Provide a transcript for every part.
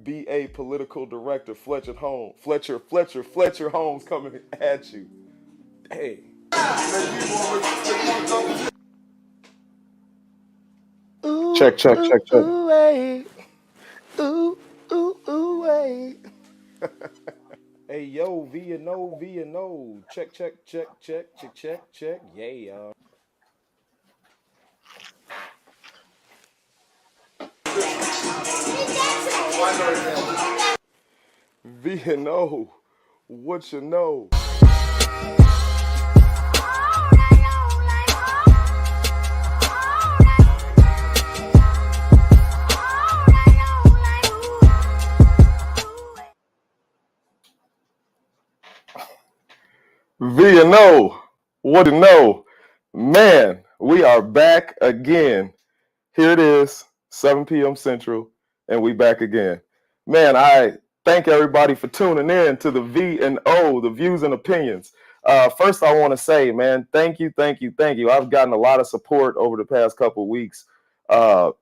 BA political director Fletcher Holmes coming at you. Hey. Ooh, Check, check, ooh, check, check. ooh, hey. Ooh, ooh, ooh, hey. Hey, yo, V and O. Check, check, check, check, check, check, check. Yeah. V and O, what you know? V&O, what you know? Man, we are back again. Here it is, 7 p.m. Central, and we back again. Man, I thank everybody for tuning in to the V&O, the views and opinions. First, I want to say, man, thank you. I've gotten a lot of support over the past couple of weeks.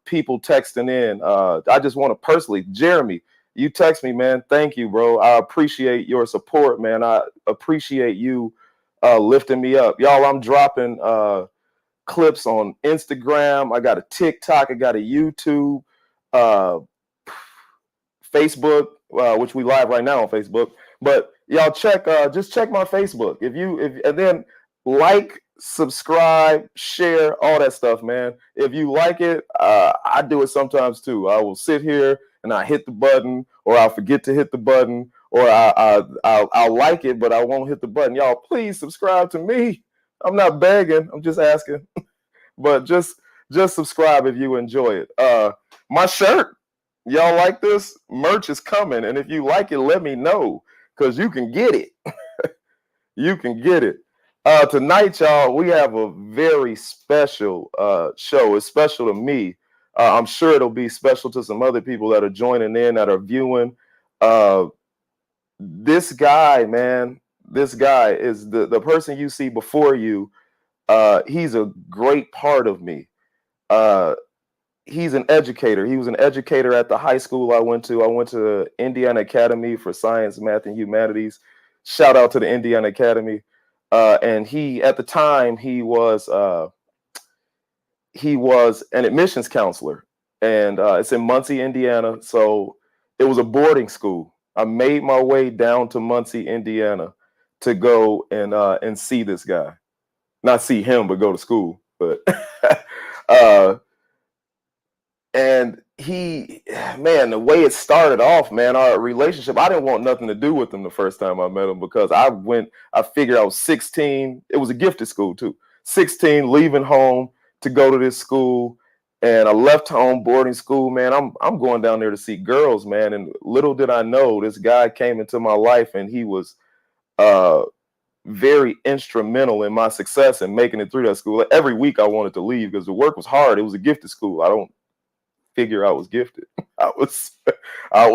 People texting in. I just want to personally, Jeremy, you text me, man. Thank you, bro. I appreciate your support, man. I appreciate you lifting me up. Y'all, I'm dropping clips on Instagram. I got a TikTok. I got a YouTube, uh, Facebook, which we live right now on Facebook. But y'all just check my Facebook. And then like, subscribe, share, all that stuff, man. If you like it, I do it sometimes too. I will sit here and I hit the button, or I'll forget to hit the button, or I'll like it, but I won't hit the button. Y'all, please subscribe to me. I'm not begging. I'm just asking. But just subscribe if you enjoy it. My shirt, y'all like this? Merch is coming, and if you like it, let me know, because you can get it. You can get it. Tonight, y'all, we have a very special show. It's special to me. I'm sure it'll be special to some other people that are joining in, that are viewing. This guy, man, this guy is the person you see before you. He's a great part of me. He's an educator. He was an educator at the high school I went to. I went to Indiana Academy for Science, Math, and Humanities. Shout out to the Indiana Academy. And at the time, he was an admissions counselor, and it's in Muncie, Indiana. So it was a boarding school. I made my way down to Muncie, Indiana, to go and see this guy. Not see him, but go to school. But and the way it started off, man, our relationship, I didn't want nothing to do with him the first time I met him, because I figured I was 16. It was a gifted school too. 16, leaving home to go to this school. And I left home, boarding school, man. I'm going down there to see girls, man. And little did I know, this guy came into my life, and he was very instrumental in my success and making it through that school. Every week I wanted to leave because the work was hard. It was a gifted school. I don't figure I was gifted. I was I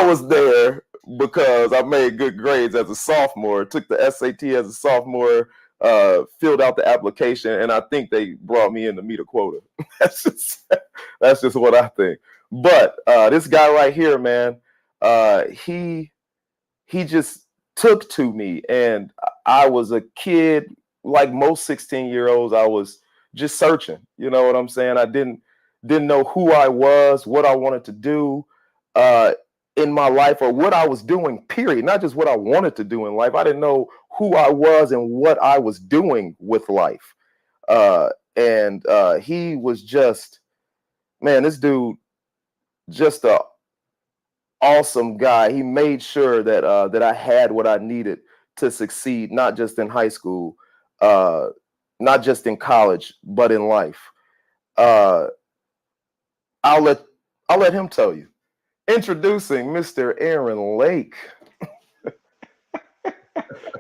was there because I made good grades as a sophomore, took the SAT as a sophomore, filled out the application, and I think they brought me in to meet a quota. That's just what I think. But this guy right here, man, he just took to me, and I was a kid like most 16-year-olds. I was just searching. You know what I'm saying? I didn't know who I was, what I wanted to do in my life, or what I was doing, period. Not just what I wanted to do in life. I didn't know who I was and what I was doing with life. And he was just, man, this dude, just a awesome guy. He made sure that that I had what I needed to succeed, not just in high school, not just in college, but in life. I'll let him tell you. Introducing Mr. Aaron Lake.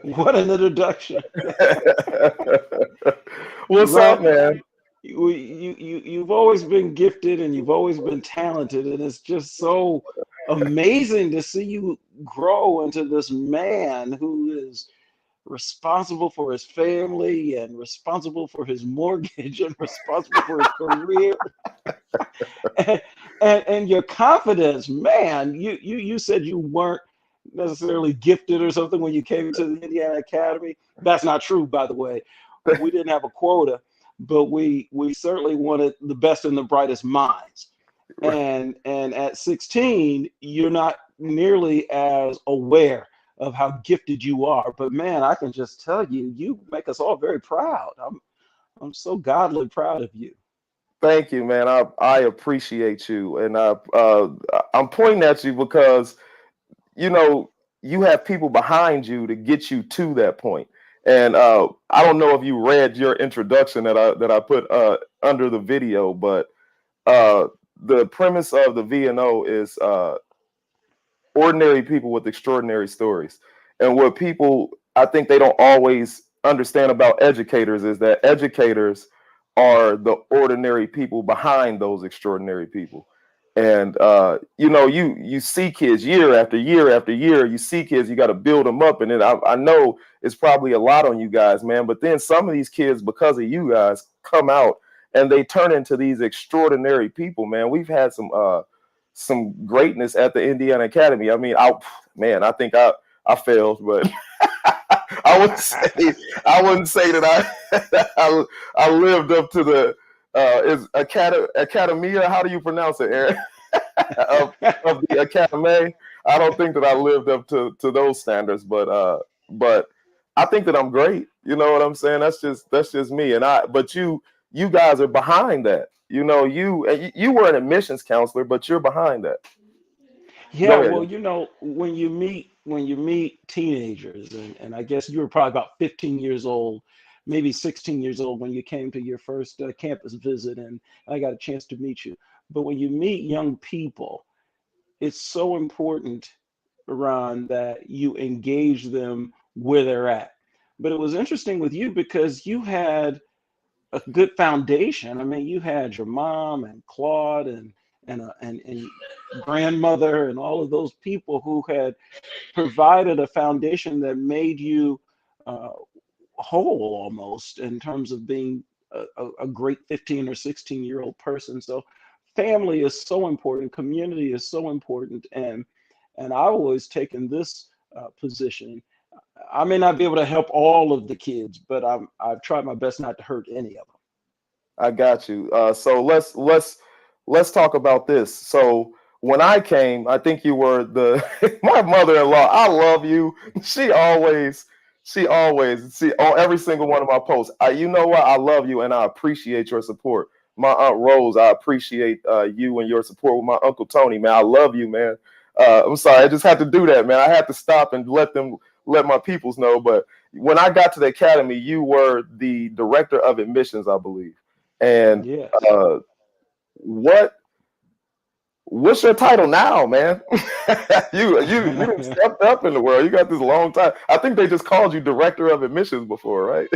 What an introduction. What's up, man? You've always been gifted, and you've always been talented, and it's just so amazing to see you grow into this man who is responsible for his family, and responsible for his mortgage, and responsible for his career. And your confidence, man, you said you weren't necessarily gifted or something when you came to the Indiana Academy. That's not true, by the way. We didn't have a quota, but we certainly wanted the best and the brightest minds. And at 16, you're not nearly as aware of how gifted you are. But man, I can just tell you, you make us all very proud. I'm so godly proud of you. Thank you, man. I appreciate you, and I'm pointing at you because you know you have people behind you to get you to that point. And I don't know if you read your introduction that I put under the video, but uh, the premise of the VNO is ordinary people with extraordinary stories. And what people, I think they don't always understand about educators is that educators are the ordinary people behind those extraordinary people. And you see kids year after year after year. You see kids, you got to build them up, and then I know it's probably a lot on you guys, man. But then some of these kids, because of you guys, come out and they turn into these extraordinary people, man. We've had some greatness at the Indiana Academy. I mean, I think I failed, but I wouldn't say that I lived up to the is Academia. How do you pronounce it, Aaron? of the Academy. I don't think that I lived up to those standards, but I think that I'm great. You know what I'm saying? That's just me. But you guys are behind that. You know, you were an admissions counselor, but you're behind that. Yeah, Go well, ahead. when you meet teenagers, and I guess you were probably about 15 years old, maybe 16 years old when you came to your first campus visit, and I got a chance to meet you. But when you meet young people, it's so important, Ron, that you engage them where they're at. But it was interesting with you because you had a good foundation. I mean, you had your mom and Claude and grandmother and all of those people who had provided a foundation that made you uh, whole almost in terms of being a great 15 or 16-year-old person. So family is so important, community is so important, and I've always taken this position. I may not be able to help all of the kids, but I've tried my best not to hurt any of them. I got you. So let's talk about this. So when I came, I think you were the my mother-in-law. I love you. She always see on every single one of my posts. You know what? I love you and I appreciate your support. My Aunt Rose, I appreciate you and your support with my Uncle Tony, man. I love you, man. I'm sorry, I just had to do that, man. I had to stop and let my peoples know. But when I got to the academy, you were the director of admissions, I believe. And Yes. uh, what what's your title now, man? You done stepped up in the world. You got this long time. I think they just called you director of admissions before, right?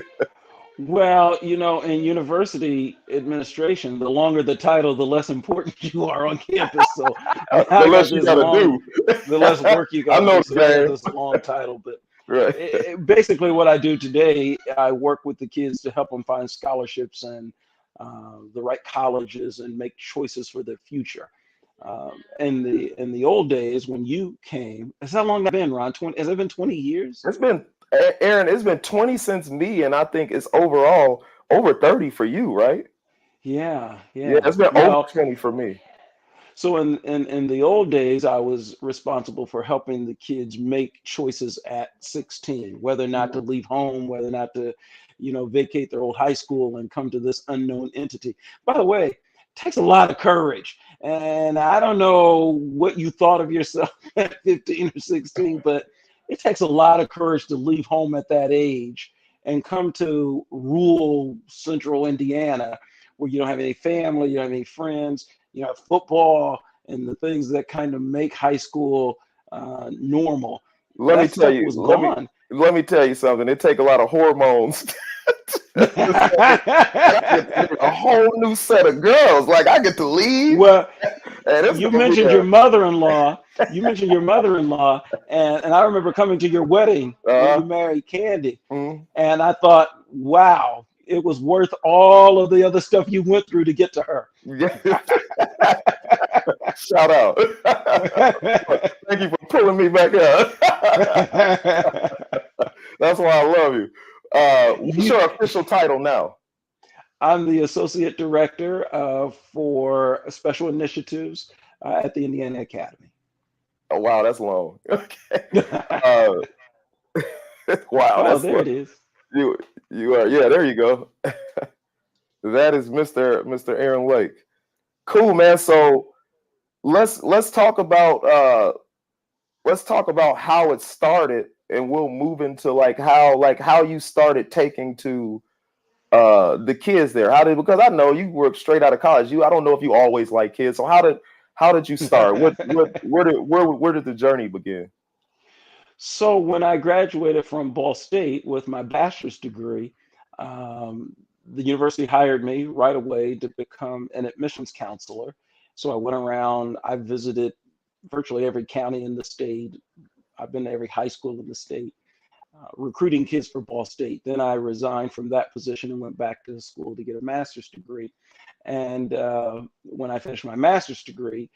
Well, in university administration, the longer the title, the less important you are on campus. So now The I got less you this got to long, do. the less work you got I to know do. the So I got game. this long title. But Right. basically, what I do today, I work with the kids to help them find scholarships and the right colleges and make choices for their future. In the old days when you came, has how long that been, Ron? 20? Has it been 20 years? It's been Aaron, it's been 20 since me, and I think it's overall over 30 for you, right? Yeah, Yeah, yeah. it's been over Well, 20 for me. so in the old days, I was responsible for helping the kids make choices at 16, whether or not to leave home, whether or not to, vacate their old high school and come to this unknown entity. By the way, it takes a lot of courage. And I don't know what you thought of yourself at 15 or 16, but it takes a lot of courage to leave home at that age and come to rural central Indiana where you don't have any family, you don't have any friends, football and the things that kind of make high school normal. Let me That tell stuff you, was gone. let me tell you something. It take a lot of hormones to say, I get to meet a whole new set of girls. Like I get to leave, Well, and it's you gonna be mentioned your mother-in-law. You mentioned your mother-in-law, and I remember coming to your wedding when uh, you married Candy, mm, and I thought, wow, it was worth all of the other stuff you went through to get to her. Yeah. Shout out. Thank you for pulling me back up. That's why I love you. What's you, your official title now? I'm the associate director for special initiatives at the Indiana Academy. Oh, wow, that's long. Okay. Uh, wow, Oh, that's there long. it is. You you are, yeah, there you go. That is Mr. Aaron Lake. Cool, man. So let's talk about how it started, and we'll move into how you started taking to the kids there. How did, because I know you were straight out of college. I don't know if you always like kids. So how did you start? Where did the journey begin? So when I graduated from Ball State with my bachelor's degree, um, the university hired me right away to become an admissions counselor. So I went around, I visited virtually every county in the state. I've been to every high school in the state, recruiting kids for Ball State. Then I resigned from that position and went back to school to get a master's degree. And when I finished my master's degree,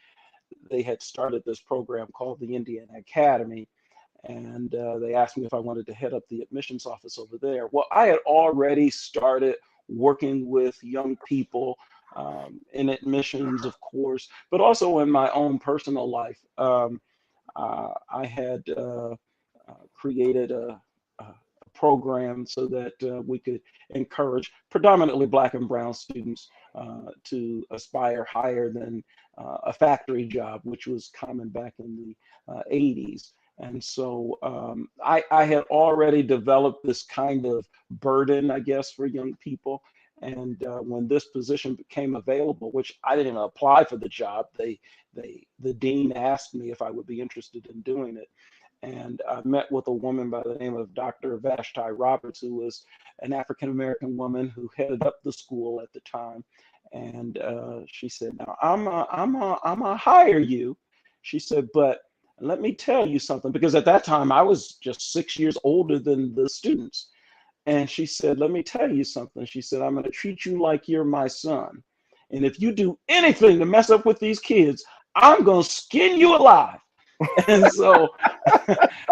they had started this program called the Indiana Academy, and they asked me if I wanted to head up the admissions office over there. Well, I had already started working with young people in admissions, of course, but also in my own personal life. I had created a program so that we could encourage predominantly Black and Brown students to aspire higher than a factory job, which was common back in the 80s. And so I had already developed this kind of burden, I guess, for young people. And when this position became available, which I didn't apply for the job, the dean asked me if I would be interested in doing it. And I met with a woman by the name of Dr. Vashti Roberts, who was an African American woman who headed up the school at the time. And she said, "Now I'm a hire you." She said, "But let me tell you something," because at that time I was just 6 years older than the students. And she said, "Let me tell you something." She said, "I'm going to treat you like you're my son. And if you do anything to mess up with these kids, I'm going to skin you alive." And so,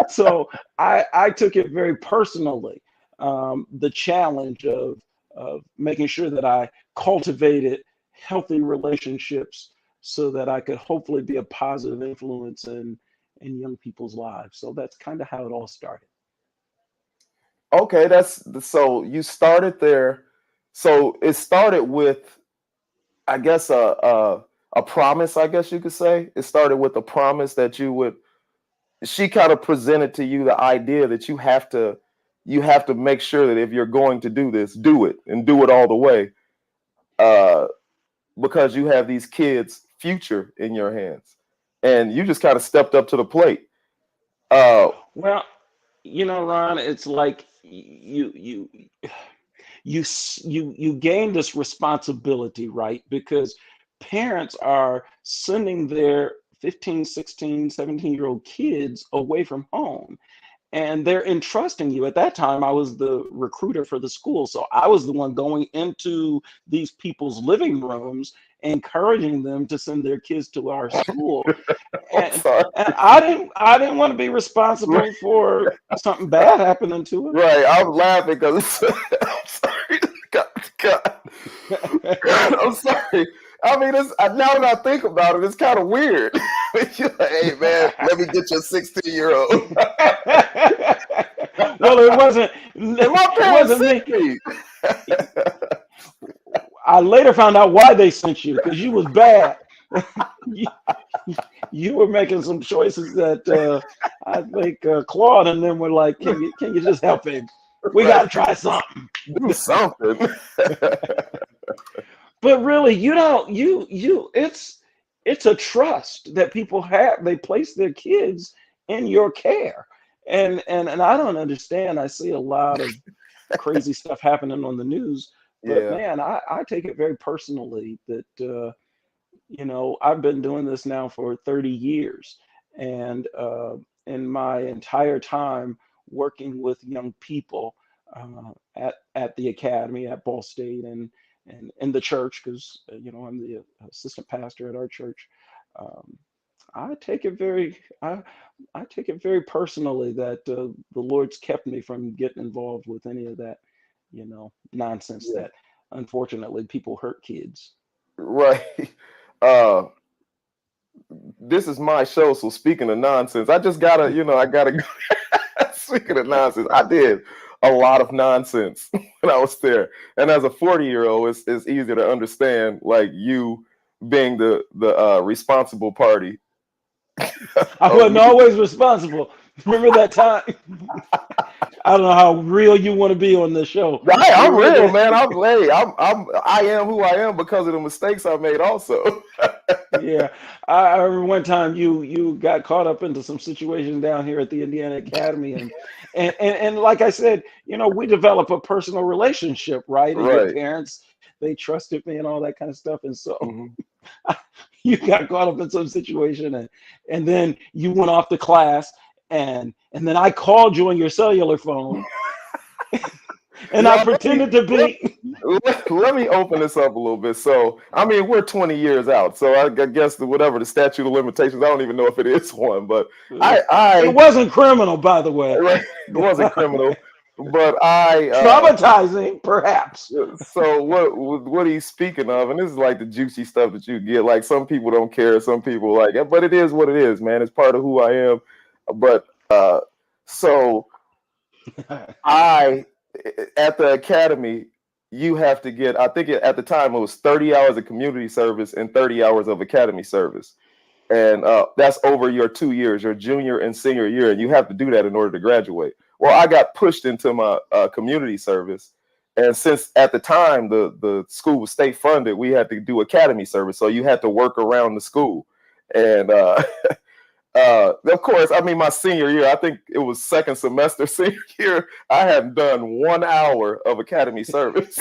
so I took it very personally, the challenge of making sure that I cultivated healthy relationships so that I could hopefully be a positive influence in young people's lives. So that's kind of how it all started. Okay, so you started there. So it started with, I guess, a promise, I guess you could say. It started with a promise that you would, she kind of presented to you the idea that you have to make sure that if you're going to do this, do it and do it all the way. Uh, because you have these kids' future in your hands. And you just kind of stepped up to the plate. Uh, Well, Ron, it's like you gain this responsibility, right? Because parents are sending their 15, 16, 17-year-old kids away from home, and they're entrusting you. At that time, I was the recruiter for the school, so I was the one going into these people's living rooms, encouraging them to send their kids to our school. I'm and sorry. and I didn't want to be responsible for something bad happening to Right, I'm laughing because I'm sorry. God, God. them. I'm sorry. I mean, now that I think about it, it's kind of weird. You're like, hey, man, let me get your 16-year-old. Well, it wasn't And my it parents wasn't sent me. me. I later found out why they sent you, because you was bad. you, you were making some choices that I think Claude and them were like, can you just help him? We got Right. to try something. Do something. But really, you don't it's a trust that people have. They place their kids in your care. And I don't understand. I see a lot of crazy stuff happening on the news, but Yeah. man, I take it very personally that I've been doing this now for 30 years, and in my entire time working with young people, at the academy at Ball State, and in the church, because I'm the assistant pastor at our church. Um, I take it very I take it very personally that the Lord's kept me from getting involved with any of that, nonsense Yeah. that unfortunately people hurt kids. Right. Uh, this is my show, so speaking of nonsense, I just gotta, I gotta go. Speaking of nonsense, I did a lot of nonsense when I was there. And as a 40-year-old, it's easier to understand, like you being the responsible party I of wasn't me. always responsible. Remember that time? I don't know how real you want to be on this show. Hey, You I'm real, remember man. I am who I am because of the mistakes I made also. Yeah, I remember one time you got caught up into some situation down here at the Indiana Academy, and like I said, we develop a personal relationship, right? And your Right. parents, they trusted me and all that kind of stuff, and so Mhm. you got caught up in some situation, and then you went off to class, and then I called you on your cellular phone, and I Y'all, pretended to be. let me open this up a little bit. So, I mean, we're 20 years out. So I guess whatever the statute of limitations, I don't even know if it is one, but It wasn't criminal, by the way. right, it wasn't criminal, but Traumatizing, perhaps. so what he's speaking of, and this is like the juicy stuff that you get. Like some people don't care, some people like it, but it is what it is, man. It's part of who I am. But so I at the academy, you have to get. I think at the time it was 30 hours of community service and 30 hours of academy service, and that's over your 2 years, your junior and senior year, and you have to do that in order to graduate. Well, I got pushed into my community service, and since at the time the school was state funded, we had to do academy service, so you had to work around the school, and of course, I mean, my senior year, I think it was second semester, senior year, I hadn't done 1 hour of academy service.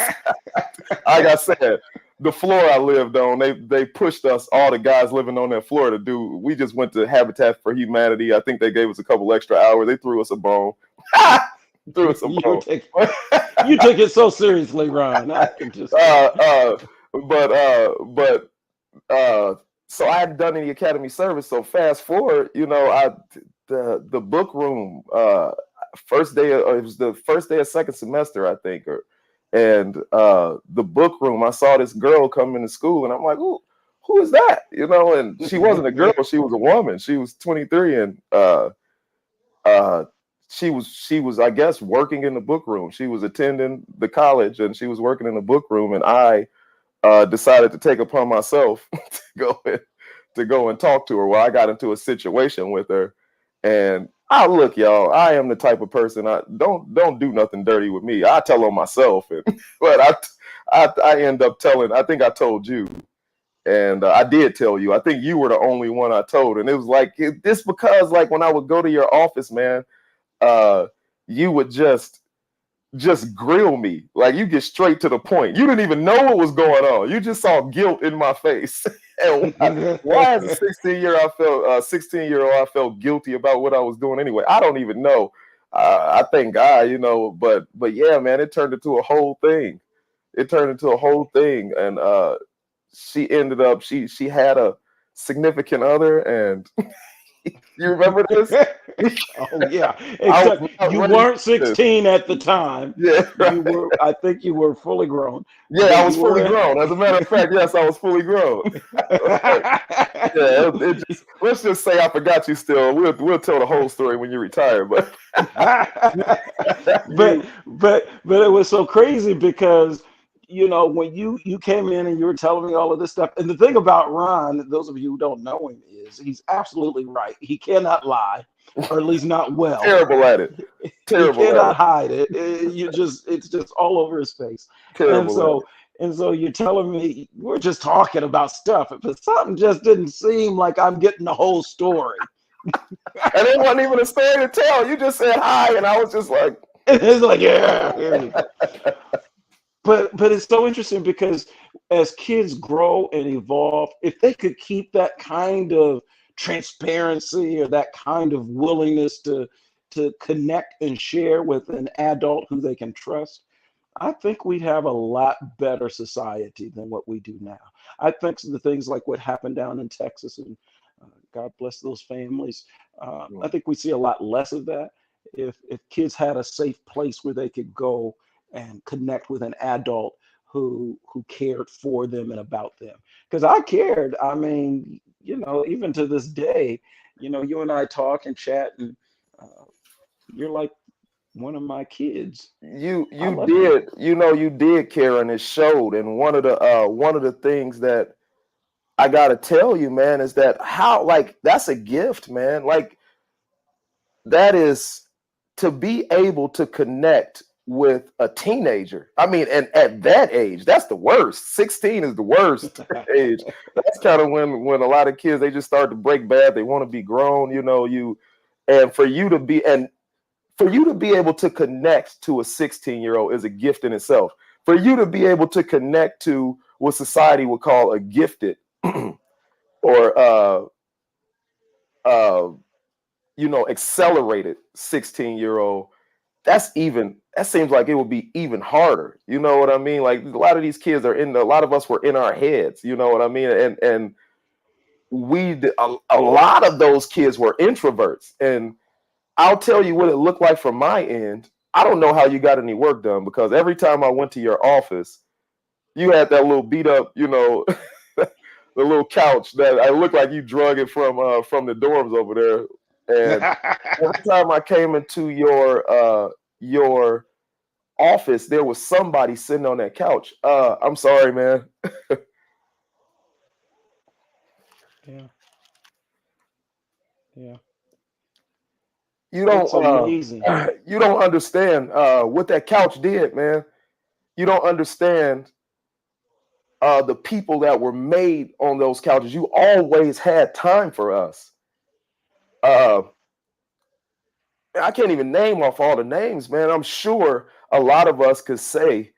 Like I said, the floor I lived on, they pushed us, all the guys living on that floor to do. We just went to Habitat for Humanity. I think they gave us a couple extra hours. They threw us a bone. Threw us a You bone. take you took it so seriously, Ron. I can just tell. uh, but so I hadn't done any academy service. So fast forward, the book room first day it was the first day of second semester, I think, and the book room, I saw this girl come into school, and I'm like, who is that? And she wasn't a girl, she was a woman. She was 23, and uh, she was I guess working in the book room. She was attending the college, and she was working in the book room, and I decided to take upon myself to go and talk to her. Well, I got into a situation with her, and look, y'all, I am the type of person, I don't do nothing dirty with me. I tell on myself, but I end up telling. I think I told you, and I did tell you. I think you were the only one I told, and it was like this because like when I would go to your office, man, uh, you would just grill me. Like you get straight to the point. You didn't even know what was going on. You just saw guilt in my face. And why as a 16-year-old I felt guilty about what I was doing anyway? I don't even know. I thank God, but yeah, man, it turned into a whole thing. It turned into a whole thing, and she ended up she had a significant other, and you remember this? Oh yeah, I was except not you ready weren't for this. 16 at the time. Yeah, You were, I think you were fully grown, yeah, but I was you fully were. grown. As a matter of fact, yes, I was fully grown. Yeah, it just let's just say I forgot you still. We'll tell the whole story when you retire. But but you, but it was so crazy because when you came in and you were telling me all of this stuff, and the thing about Ron, those of you who don't know him, is he's absolutely right. He cannot lie, or at least not well. terrible at it. He Terrible at cannot it. hide it. It's just all over his face. And Terrible at so it. you're telling me we're just talking about stuff, but something just didn't seem like I'm getting the whole story. And it wasn't even a story to tell. You just said hi, and I was just like, And it's like, yeah, here you go. But it's so interesting because as kids grow and evolve, if they could keep that kind of transparency or that kind of willingness to connect and share with an adult who they can trust, I think we'd have a lot better society than what we do now. I think the things like what happened down in Texas, and God bless those families, I think we see a lot less of that if kids had a safe place where they could go and connect with an adult who cared for them and about them. Because I cared. I mean, even to this day, you and I talk and chat, and uh, you're like one of my kids. You I you love you. did, you did care, and it showed. And one of the things that I gotta tell you, man, is that how, like, that's a gift, man. Like, that is, to be able to connect with a teenager. I mean, and at that age, that's the worst. 16 is the worst age. That's kind of when a lot of kids, they just start to break bad. They want to be grown, and for you to be able to connect to a 16-year-old is a gift in itself. For you to be able to connect to what society would call a gifted or uh, accelerated 16-year-old, that seems like it would be even harder. You know what I mean? Like, a lot of these kids a lot of us were in our heads. You know what I mean? And a lot of those kids were introverts. And I'll tell you what it looked like from my end. I don't know how you got any work done, because every time I went to your office, you had that little beat up, the little couch that I looked like you drug it from the dorms over there. And every time I came into your office, there was somebody sitting on that couch. I'm sorry, man. Yeah, yeah. You It's don't amazing. you don't understand what that couch did, man. You don't understand the people that were made on those couches. You always had time for us. Uh, I can't even name off all the names, man. I'm sure a lot of us could say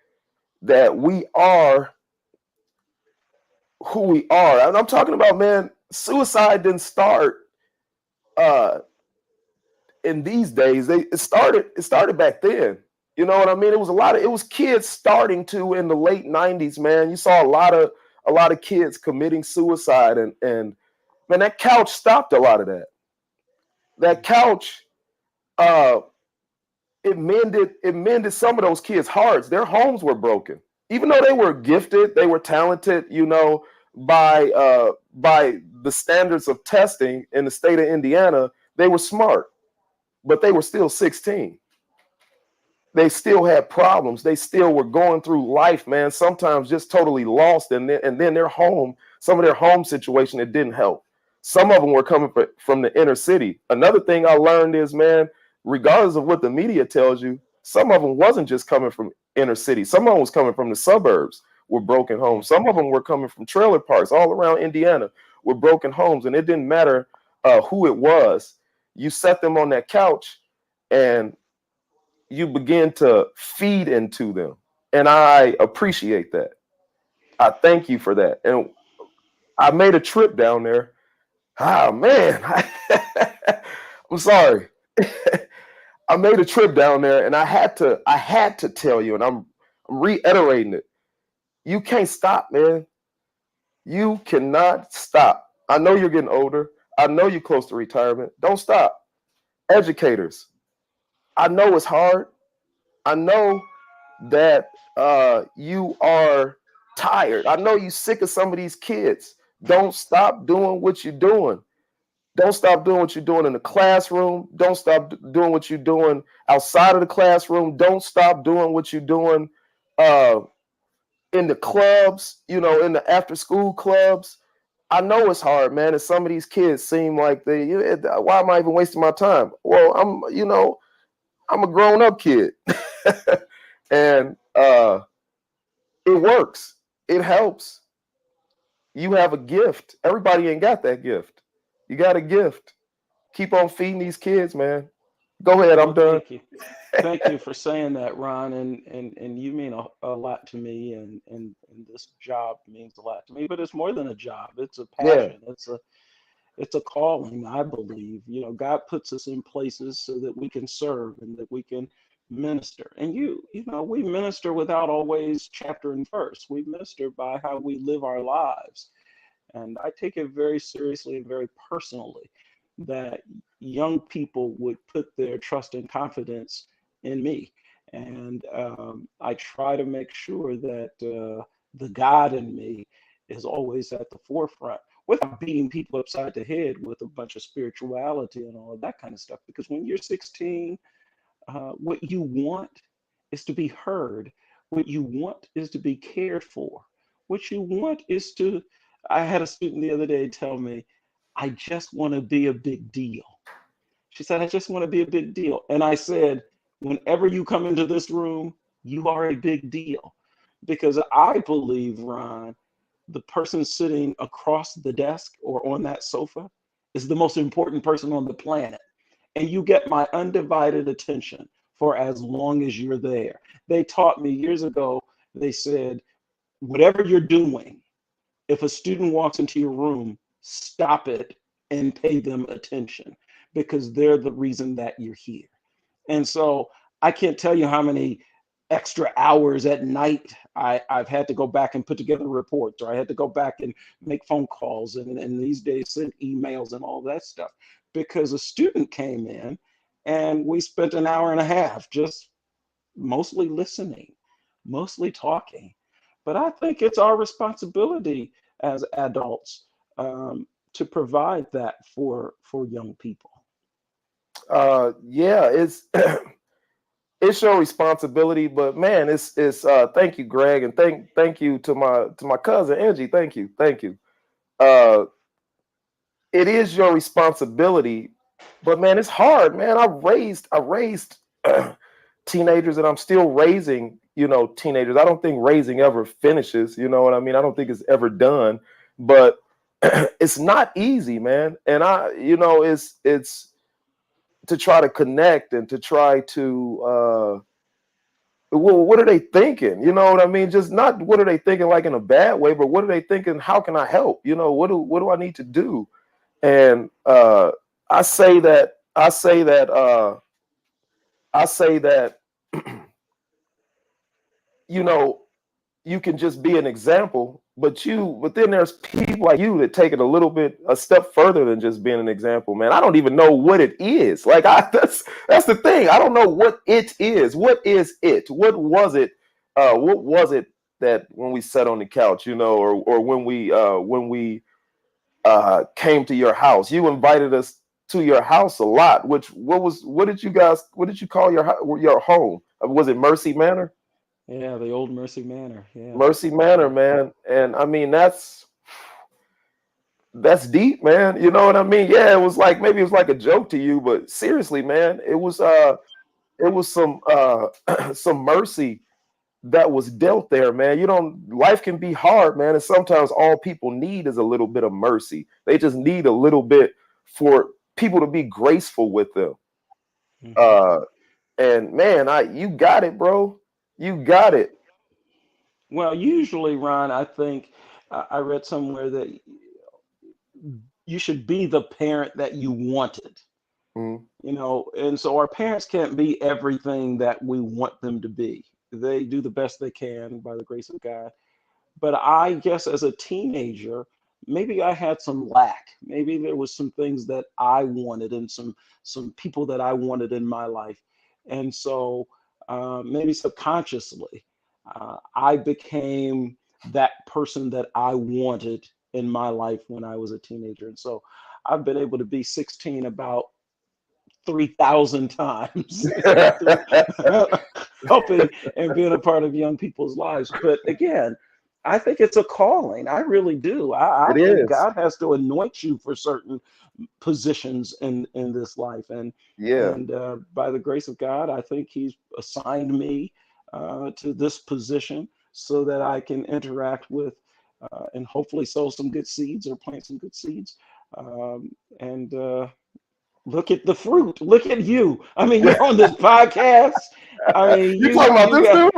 that we are who we are. And I'm talking about, man, suicide didn't start uh, in these days. It started back then. You know what I mean? It was kids starting to in the late 90s, man. You saw a lot of kids committing suicide, and man, that couch stopped a lot of that. That couch uh it mended some of those kids' hearts. Their homes were broken. Even though they were gifted, they were talented, by the standards of testing in the state of Indiana, they were smart, but they were still 16. They still had problems. They still were going through life, man, sometimes just totally lost. And then some of their home situation, it didn't help. Some of them were coming from the inner city. Another thing I learned is, man, regardless of what the media tells you, some of them wasn't just coming from inner city. Some of them was coming from the suburbs with broken Yeah. homes. Some of them were coming from trailer parks all around Indiana with broken homes. And it didn't matter who it was. You set them on that couch, and you begin to feed into them. And I appreciate that. I thank you for that. And I made a trip down there. Oh man, I'm sorry. I made a trip down there, and I had to tell you, and I'm reiterating it. You can't stop, man. You cannot stop. I know you're getting older. I know you're close to retirement. Don't stop. Educators, I know it's hard. I know that you are tired. I know you're sick of some of these kids. Don't stop doing what you're doing. Don't stop doing what you're doing in the classroom. Don't stop doing what you're doing outside of the classroom. Don't stop doing what you're doing uh, in the clubs, in the after school clubs. I know it's hard, man. And some of these kids seem like why am I even wasting my time? Well, I'm a grown up kid. And it works. It helps. You have a gift. Everybody ain't got that gift. You got a gift. Keep on feeding these kids, man. Go ahead. I'm Well, done. thank you. Thank you for saying that, Ron. And you mean a lot to me, and this job means a lot to me. But it's more than a job. It's a Yeah. passion. It's a calling, I believe. God puts us in places so that we can serve and that we can minister. And we minister without always chapter and verse. We minister by how we live our lives. And I take it very seriously and very personally that young people would put their trust and confidence in me. And I try to make sure that the God in me is always at the forefront without beating people upside the head with a bunch of spirituality and all of that kind of stuff. Because when you're 16, what you want is to be heard. What you want is to be cared for. What you want is to. I had a student the other day tell me, I just want to be a big deal. She said, I just want to be a big deal. And I said, whenever you come into this room, you are a big deal. Because I believe, Ron, the person sitting across the desk or on that sofa is the most important person on the planet. And you get my undivided attention for as long as you're there. They taught me years ago, they said, whatever you're doing, if a student walks into your room, stop it and pay them attention because they're the reason that you're here. And so I can't tell you how many extra hours at night I've had to go back and put together reports, or I had to go back and make phone calls and these days send emails and all that stuff because a student came in and we spent an hour and a half just mostly listening, mostly talking. But I think it's our responsibility as adults to provide that for young people. Yeah, it's it's your responsibility, but man, it's thank you, Greg, and thank you to my cousin Angie. Thank you. Uh, it is your responsibility, but man, it's hard, man. I raised teenagers, and I'm still raising, teenagers. I don't think raising ever finishes. You know what I mean? I don't think it's ever done, but it's not easy, man. And it's to try to connect and to try to well, what are they thinking? You know what I mean? Just not what are they thinking like in a bad way, but what are they thinking? How can I help? What do I need to do? And I say that I say that I say that you know you can just be an example, but then there's people like you that take it a step further than just being an example, man. I don't even know what it is. Like that's the thing. I don't know what it is. What is it? What was it that when we sat on the couch, or when we came to your house? You invited us to your house a lot. What did you call your home? Was it Mercy Manor? Yeah, the old Mercy Manor. Yeah. Mercy Manor, man. And I mean, that's deep, man. You know what I mean? Yeah, maybe it was like a joke to you, but seriously, man, it was some some mercy that was dealt there, man. Life can be hard, man, and sometimes all people need is a little bit of mercy. They just need a little bit for people to be graceful with them. Mm-hmm. Uh and man, you got it, bro. You got it. Well, usually, Ron, I think I read somewhere that you should be the parent that you wanted, Mm, and so our parents can't be everything that we want them to be. They do the best they can by the grace of God. But I guess as a teenager, maybe I had some lack. Maybe there was some things that I wanted and some people that I wanted in my life. And so maybe subconsciously, I became that person that I wanted in my life when I was a teenager. And so I've been able to be 16 about 3,000 times through helping and being a part of young people's lives. But again, I think it's a calling. I really do. I it think is. God has to anoint you for certain positions in this life, and Yeah. by the grace of God, I think He's assigned me to this position so that I can interact with and hopefully sow some good seeds or plant some good seeds. And Look at the fruit. Look at you. I mean, you're on this podcast. I mean, You you talking about you this got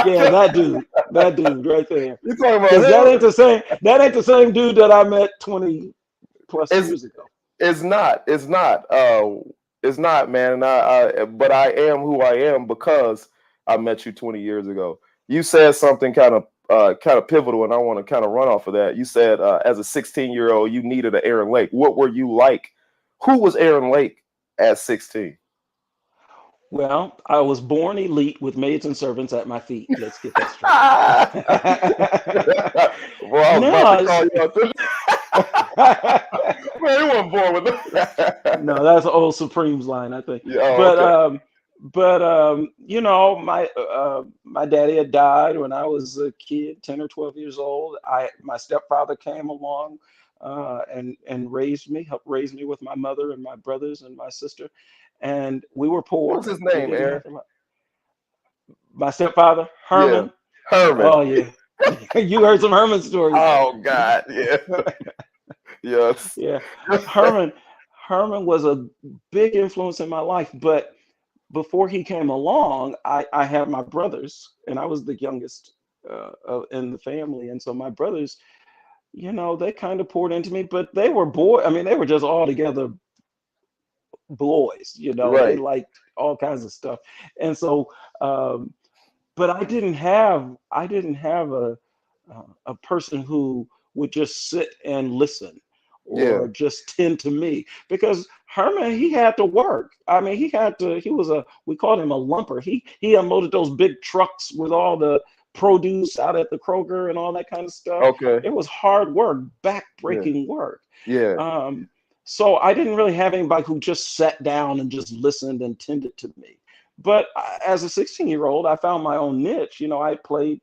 dude? yeah, that dude right there. You talking about Because that him? ain't the same. That ain't the same dude that I met 20 plus It's years ago. it's not. It's not, man. And but I am who I am because I met you 20 years ago. You said something kind of pivotal, and I want to kind of run off of that. You said as a 16-year-old, you needed an Aaron Lake. What were you like? Who was Aaron Lake at 16? Well, I was born elite with maids and servants at my feet. Let's get that straight. Well, I was about to No, call you out. Man, you weren't born with that. no, that's an old Supremes line, I think. Yeah, oh, But okay. you know, my daddy had died when I was a kid, 10 or 12 years old. My stepfather came along and raised me, helped raise me with my mother and my brothers and my sister. And we were What was poor. his We name, didn't Aaron? have a lot. My stepfather, Yeah, Herman. Herman. Oh yeah. You heard some Herman stories. Oh God, yeah, yes. Yeah. Herman Herman was a big influence in my life, but before he came along, I had my brothers, and I was the youngest in the family, and so my brothers, you know, they kind of poured into me, but they were boy. I mean, they were just all together boys. You know, they Right. liked all kinds of stuff, and so. But I didn't have a person who would just sit and listen Yeah. or just tend to me because Herman, he had to work. I mean, he was a, we called him a lumper. He unloaded those big trucks with all the produce out at the Kroger and all that kind of stuff. Okay. It was hard work, Yeah. back-breaking work. Yeah. um, so I didn't really have anybody who just sat down and just listened and tended to me. But as a 16-year-old, I found my own niche. You know, I played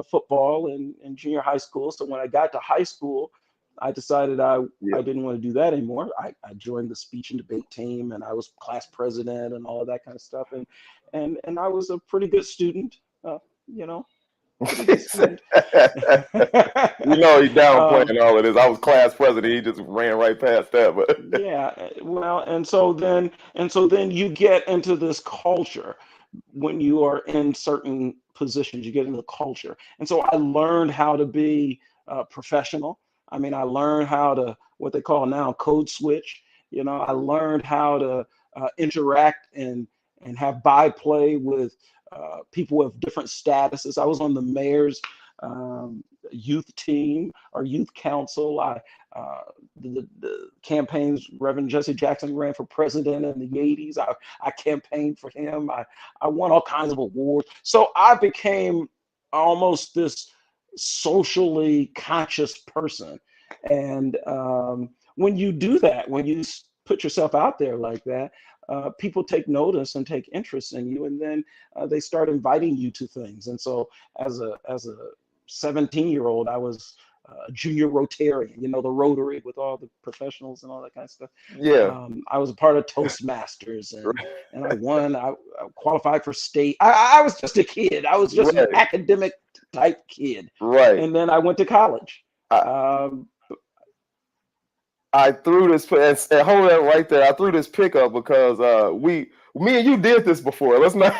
football in junior high school. So when I got to high school, I decided I Yeah. didn't want to do that anymore. I joined the speech and debate team, and I was class president and all of that kind of stuff. And I was a pretty good student, you know, pretty good student. You know, he um, downplaying all of this. I was class president. He just ran right past that. But yeah, well, and so then you get into this culture when you are in certain positions. You get into the culture, and so I learned how to be professional. I mean, I learned how to what they call now code switch. You know, I learned how to interact and have byplay with people with different statuses. I was on the mayor's youth team or youth council. Uh, the campaigns, Reverend Jesse Jackson ran for president in the 80s. I campaigned for him. I won all kinds of awards. So I became almost this socially conscious person. And when you do that, when you put yourself out there like that, people take notice and take interest in you, and then they start inviting you to things. And so, as a 17-year-old, I was a junior Rotarian, you know, the Rotary with all the professionals and all that kind of stuff. yeah. I was a part of Toastmasters, and I won. I qualified for state. I was just a kid. I was just an Right. academic type kid, Right. and then I went to college. I, Um, I threw this and hold that right there. I threw this pickup because me and you did this before. Let's not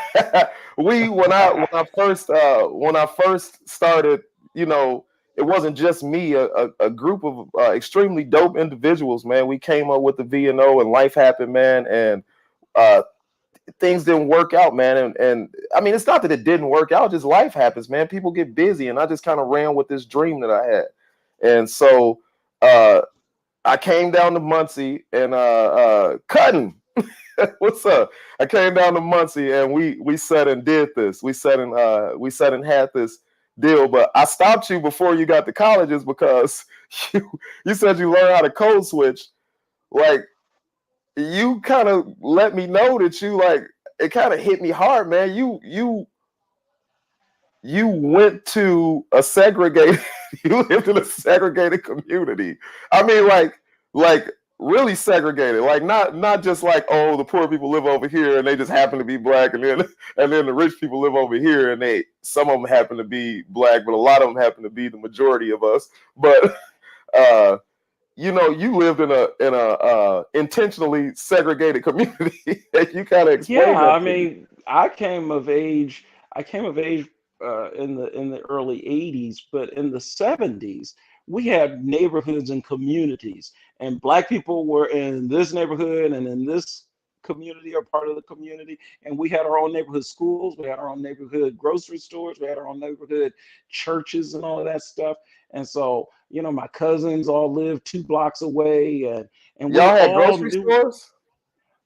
we when I first started, you know, it wasn't just me, a group of extremely dope individuals, man. We came up with the VNO and life happened, man, and uh things didn't work out, man. And I mean, it's not that it didn't work out, just life happens, man. People get busy, and I just kind of ran with this dream that I had. And so uh I came down to Muncie and Cutting. What's up? I came down to Muncie and we sat and did this. We sat and had this deal. But I stopped you before you got to colleges because you said you learned how to code switch. Like you kind of let me know that you like it kind of hit me hard, man. You went to a segregated you lived in a segregated community. I mean, like really segregated. Like not just like, oh, the poor people live over here and they just happen to be black, and then the rich people live over here and they some of them happen to be black, but a lot of them happen to be the majority of us. But uh you know, you lived in a intentionally segregated community. You kind of Yeah, explained that I to me. mean, I came of age. I came of age in the early '80s, but in the '70s, we had neighborhoods and communities, and Black people were in this neighborhood and in this community or part of the community, and we had our own neighborhood schools, we had our own neighborhood grocery stores, we had our own neighborhood churches and all of that stuff. And so, my cousins all lived 2 blocks away, and we Y'all had all grocery knew, stores?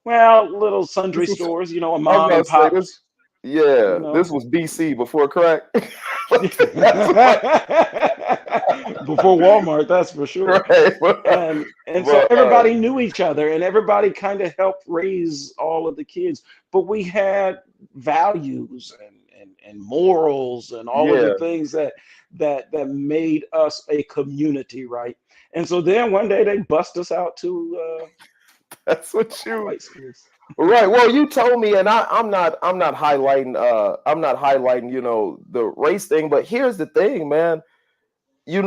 well, little sundry This was, stores, a I was mom about and to say this. pops, you Yeah, this know. was BC before crack. Before That's what, Walmart, that's for sure. right. And so But everybody knew each other, and everybody kind of helped raise all of the kids. But we had values and morals and all of the yeah, things that made us a community, right? And so then one day they bust us out to that's what you white schools. right. Well, you told me, and I'm not highlighting the race thing, but here's the thing, man. You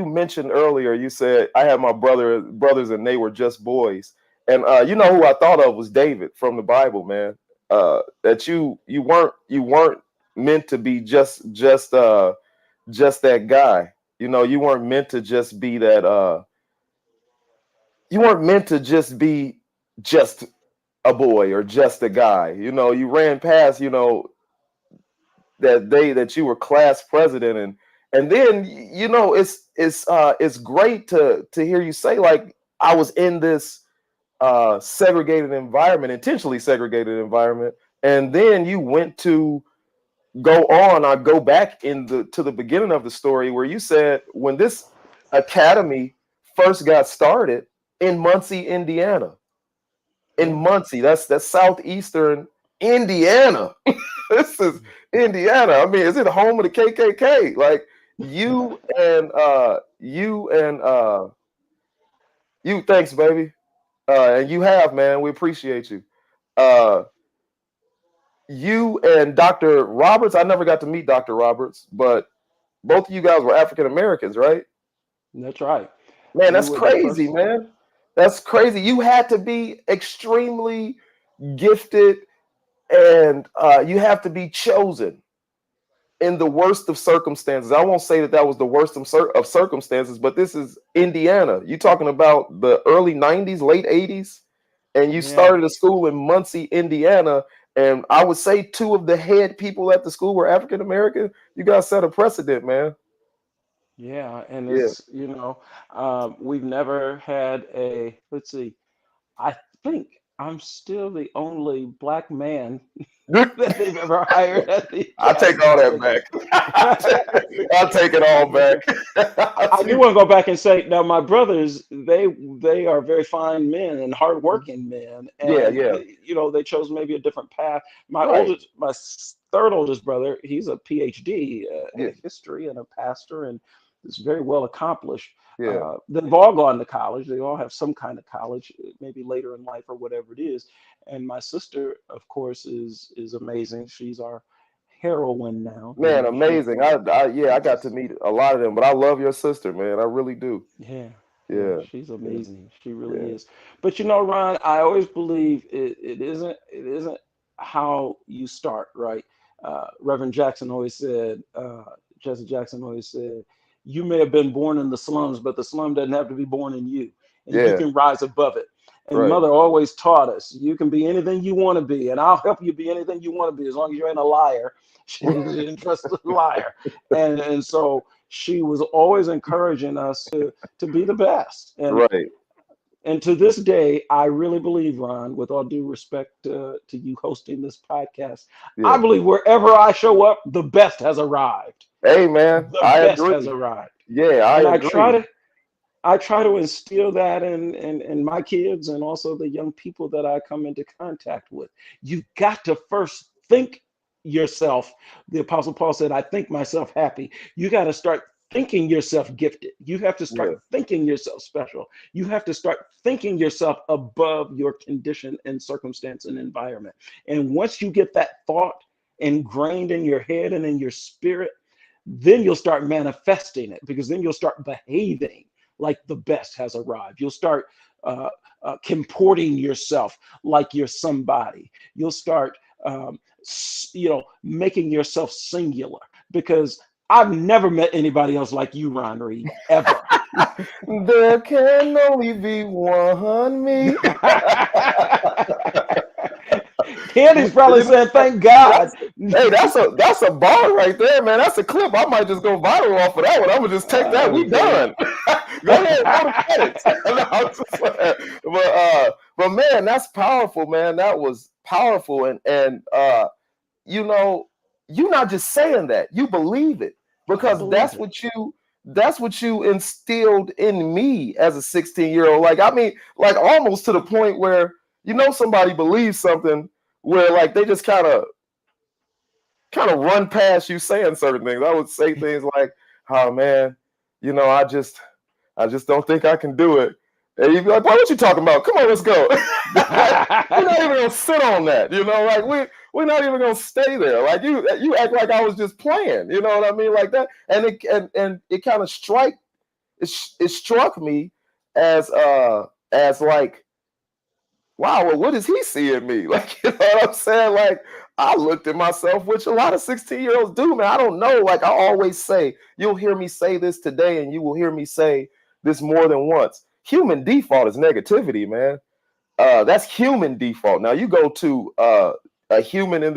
mentioned earlier, you said I had my brothers and they were just boys. And who I thought of was David from the Bible, man. That you weren't meant to be just that guy. You weren't meant to just be that you weren't meant to just be just a boy or just a guy. You ran past, that you were class president, and then it's great to hear you say, like, I was in this segregated environment, intentionally segregated environment, and then you went to go on. I go back to the beginning of the story where you said when this academy first got started in Muncie, Indiana. In Yeah, Muncie, that's southeastern Indiana. This is Indiana. I mean, is it home of the KKK? Like you, thanks, baby. And you have, man. We appreciate you. Uh, you and Dr. Roberts. I never got to meet Dr. Roberts, but both of you guys were African Americans, right? that's right. Man, We that's were the crazy, first. man. That's crazy. You had to be extremely gifted, and you have to be chosen in the worst of circumstances. I won't say that was the worst of circumstances, but this is Indiana. You're talking about the early 90s, late 80s, and you Yeah, started a school in Muncie, Indiana. And I would say two of the head people at the school were African American. You guys set a precedent, man. yeah, and Yeah. it's we've never had a, let's see, I think I'm still the only Black man that they've ever hired at the I'll take academy. all I that think back. I'll take it I all think back. I I do see. want to go back and say now my brothers, they are very fine men and hardworking men, Yeah, and yeah, they chose maybe a different path. right. Third oldest brother, he's a PhD Yeah, in history and a pastor, and is very well accomplished. yeah. They've all gone to college. They all have some kind of college, maybe later in life or whatever it is. And my sister, of course, is amazing. She's our heroine now. Man, She's amazing. I got to just meet a lot of them, but I love your sister, man. I really do. yeah, yeah, Yeah, she's yeah, amazing. She really yeah, is. But Ron, I always believe it isn't how you start, right? Reverend Jackson always said, Jesse Jackson always said, you may have been born in the slums, but the slum doesn't have to be born in you, and you yeah. can rise above it. And Right, Mother always taught us, you can be anything you want to be, and I'll help you be anything you want to be as long as you ain't a liar. She didn't trust the liar, and so she was always encouraging us to be the best. right. And to this day, I really believe, Ron, with all due respect to you hosting this podcast, I Yeah. believe wherever I show up, the best has arrived. Hey, man, The I best has agree. arrived. Yeah, I And agree. I try to instill that in my kids and also the young people that I come into contact with. You've got to first think yourself. The Apostle Paul said, I think myself happy. You got to start thinking yourself gifted. You have to Yeah, start thinking yourself special. You have to start thinking yourself above your condition and circumstance and environment. And once you get that thought ingrained in your head and in your spirit, then you'll start manifesting it, because then you'll start behaving like the best has arrived. You'll start uh, comporting yourself like you're somebody. You'll start, making yourself singular, because I've never met anybody else like you, Ron Reed, ever. There can only be one me. Candy's probably You know, saying, "Thank God." that's hey, that's a bar right there, man. That's a clip. I might just go viral off of that one. I'm gonna just take that. We Okay. done. Go ahead, roll the credits. No, I'm just playing. But man, that's powerful, man. That was powerful, and you know, you're not just saying that, you believe it, I because believe it. that's what you instilled in me as a 16-year-old. Like, I mean, like almost to the point where somebody believes something where like they just kind of run past you saying certain things. I would say things like, "Oh man, I just don't think I can do it." And you'd be like, "Boy, what you talking about? Come on, let's go." Like, we're not even gonna sit on that, like we're not even gonna stay there. Like you act like I was just playing, you know what I mean? Like that. And it kind of it struck me as like, wow, well, what does he see in me? Like, you know what I'm saying? Like, I looked at myself, which a lot of 16-year-olds do, man. I don't know. Like, I always say, you'll hear me say this today, and you will hear me say this more than once. Human default is negativity, man. That's human default. Now, you go to a human in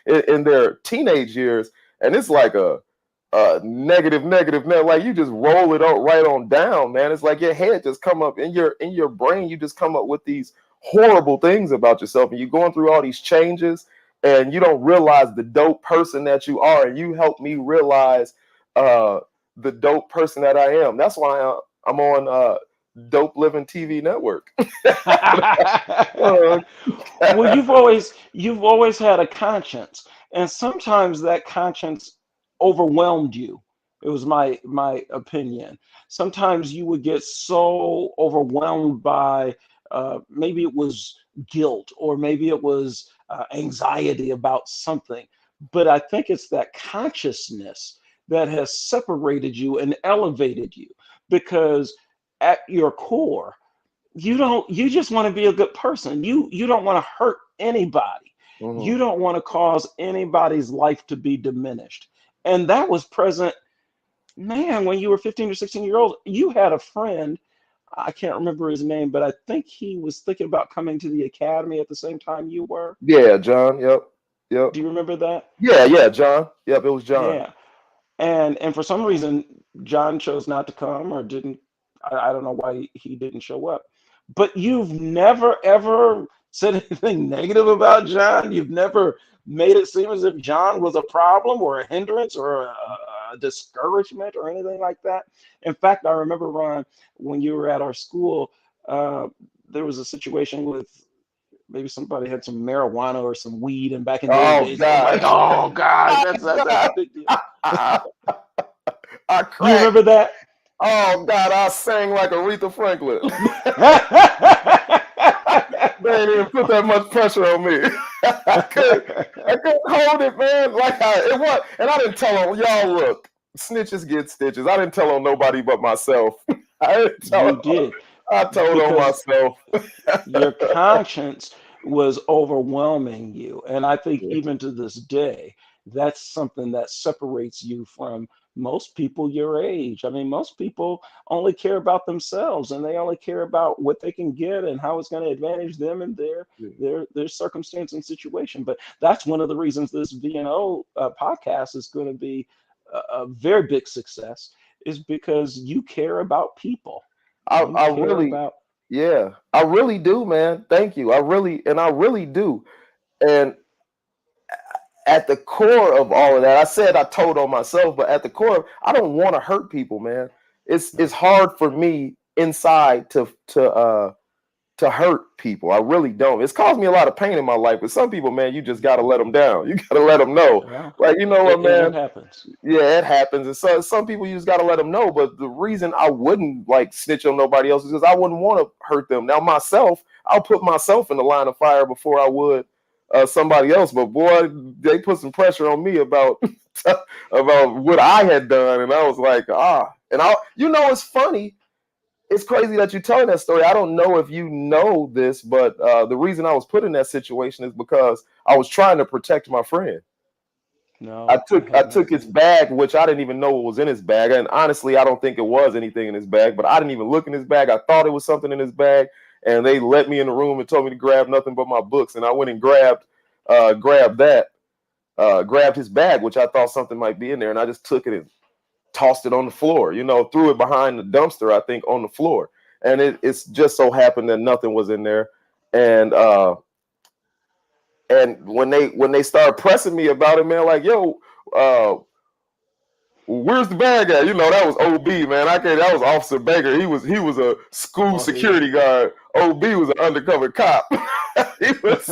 in their teenage years, and it's like a negative, negative, like you just roll it out right on down, man. It's like your head just come up in your brain. You just come up with these horrible things about yourself, and you're going through all these changes, and you don't realize the dope person that you are. And you help me realize the dope person that I am. That's why I'm on Dope Living TV network. Well, you've always had a conscience, and sometimes that conscience overwhelmed you. It was my opinion. Sometimes you would get so overwhelmed by maybe it was guilt, or maybe it was anxiety about something. But I think it's that consciousness that has separated you and elevated you, because at your core, you just want to be a good person. You don't want to hurt anybody. Mhm. You don't want to cause anybody's life to be diminished. And that was present, man, when you were 15 or 16 year old. You had a friend, I can't remember his name, but I think he was thinking about coming to the academy at the same time you were. Yeah, John. Yep. Yep. Do you remember that? Yeah, John. Yep, it was John. Yeah. And for some reason, John chose not to come, or didn't. I don't know why he didn't show up. But you've never ever said anything negative about John. You've never made it seem as if John was a problem or a hindrance or a discouragement or anything like that. In fact, I remember, Ron, when you were at our school, uh, there was a situation with maybe somebody had some marijuana or some weed, and back in those Oh days, everybody, gosh. oh gosh, Oh, that's a God. big deal. I You cracked. remember that? Oh God, I sang like Aretha Franklin. They ain't even put that much pressure on me. I couldn't, I couldn't hold it, man. Like it was, and I didn't tell on y'all. Look, snitches get stitches. I didn't tell on nobody but myself. I didn't tell. You did, I told on because myself. your conscience was overwhelming you. And I think even to this day, that's something that separates you from most people your age. I mean, most people only care about themselves, and they only care about what they can get and how it's going to advantage them and their circumstance and situation. But that's one of the reasons this VNO podcast is going to be a very big success, is because you care about people. You I care really, about. yeah, I really do, man. Thank you. I really do. And at the core of all of that, I said I told on myself, but at the core, I don't want to hurt people, man. It's No. hard for me inside to hurt people. I really don't. It's caused me a lot of pain in my life. But some people, man, you just gotta let them down. You gotta let them know, Well, like, you know what, it man. happens. Yeah, it happens. And so some people you just gotta let them know. But the reason I wouldn't like snitch on nobody else is because I wouldn't want to hurt them. Now myself, I'll put myself in the line of fire before I would somebody else. But boy, they put some pressure on me about about what I had done, and I was like, and it's funny. It's crazy that you're telling that story. I don't know if you know this, but the reason I was put in that situation is because I was trying to protect my friend. No, I I have not took his seen. bag, which I didn't even know what was in his bag. And honestly, I don't think it was anything in his bag, but I didn't even look in his bag. I thought it was something in his bag. And they let me in the room and told me to grab nothing but my books. And I went and grabbed his bag, which I thought something might be in there. And I just took it and tossed it on the floor, threw it behind the dumpster, I think, on the floor. And it's just so happened that nothing was in there. And when they started pressing me about it, man, like, yo, uh, where's the bag at? That was OB, man. That was Officer Baker. He was a school Oh, he. security guard. OB was an undercover cop. he was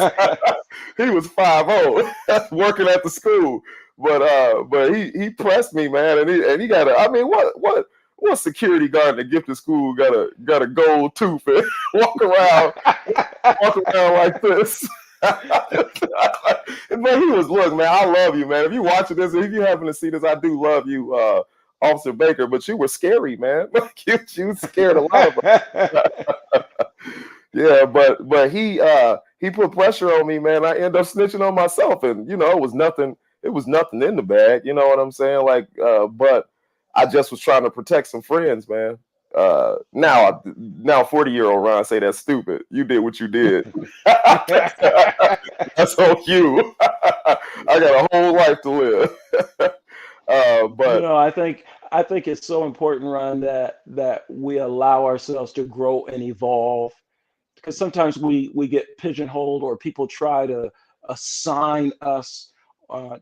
he was 5'0", working at the school. But he pressed me, man, and he got I mean, what security guard in the gifted school got a gold tooth and walk around like this? But he was, look, man, I love you, man. If you watching this, if you happen to see this, I do love you, Officer Baker. But you were scary, man. you scared a lot of us. Yeah, but he put pressure on me, man. I ended up snitching on myself, and it was nothing. It was nothing in the bag. You know what I'm saying? Like, but I just was trying to protect some friends, man. Now 40-year-old Ron say that's stupid. You did what you did. That's on you. I got a whole life to live. But I think it's so important, Ron, that we allow ourselves to grow and evolve, because sometimes we get pigeonholed, or people try to assign us